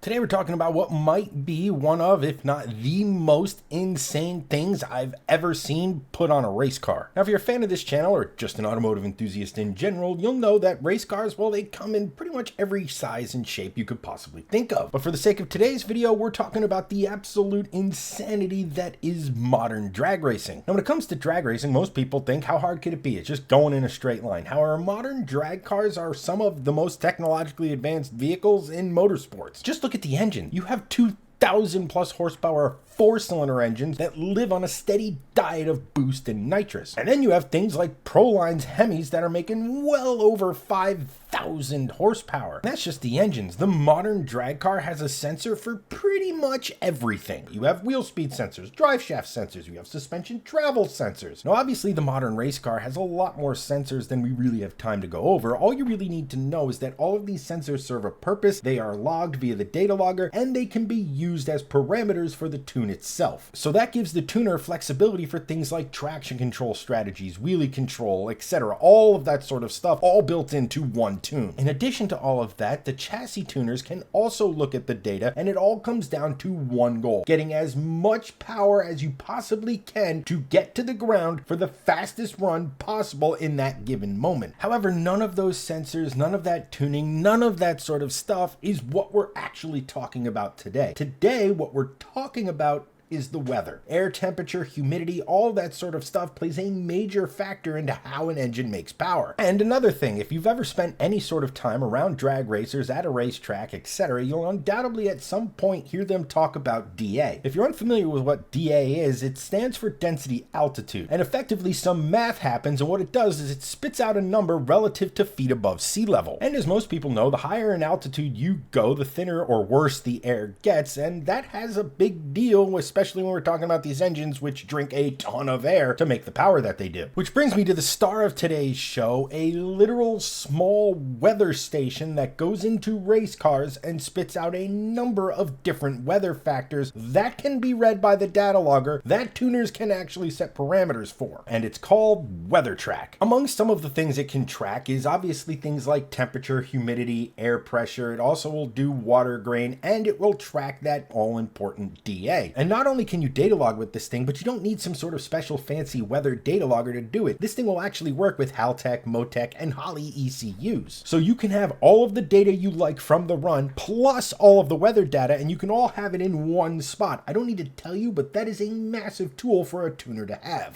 Today we're talking about what might be one of, if not the most insane things I've ever seen put on a race car. Now, if you're a fan of this channel or just an automotive enthusiast in general, you'll know that race cars, well, they come in pretty much every size and shape you could possibly think of. But for the sake of today's video, we're talking about the absolute insanity that is modern drag racing. Now, when it comes to drag racing, most people think, how hard could it be? It's just going in a straight line. However, modern drag cars are some of the most technologically advanced vehicles in motorsports. Just look at the engine. You have 2,000 plus horsepower 4-cylinder engines that live on a steady diet of boost and nitrous. And then you have things like Proline's Hemis that are making well over 5,000 horsepower. And that's just the engines. The modern drag car has a sensor for pretty much everything. You have wheel speed sensors, drive shaft sensors, you have suspension travel sensors. Now obviously the modern race car has a lot more sensors than we really have time to go over. All you really need to know is that all of these sensors serve a purpose, they are logged via the data logger, and they can be used as parameters for the tune itself. So that gives the tuner flexibility for things like traction control strategies, wheelie control, etc. All of that sort of stuff, all built into one tune. In addition to all of that, the chassis tuners can also look at the data, and it all comes down to one goal: getting as much power as you possibly can to get to the ground for the fastest run possible in that given moment. However, none of those sensors, none of that tuning, none of that sort of stuff is what we're actually talking about today. Today, what we're talking about is the weather. Air temperature, humidity, all that sort of stuff plays a major factor into how an engine makes power. And another thing, if you've ever spent any sort of time around drag racers at a racetrack, etc., you'll undoubtedly at some point hear them talk about DA. If you're unfamiliar with what DA is, it stands for density altitude. And effectively some math happens, and what it does is it spits out a number relative to feet above sea level. And as most people know, the higher in altitude you go, the thinner or worse the air gets, and that has a big deal, especially when we're talking about these engines which drink a ton of air to make the power that they do. Which brings me to the star of today's show, a literal small weather station that goes into race cars and spits out a number of different weather factors that can be read by the data logger that tuners can actually set parameters for. And it's called WeatherTrack. Among some of the things it can track is obviously things like temperature, humidity, air pressure. It also will do water grain, and it will track that all-important DA. And not only can you data log with this thing, but you don't need some sort of special fancy weather data logger to do it. This thing will actually work with Haltech, Motec, and Holley ECUs. So you can have all of the data you like from the run, plus all of the weather data, and you can all have it in one spot. I don't need to tell you, but that is a massive tool for a tuner to have.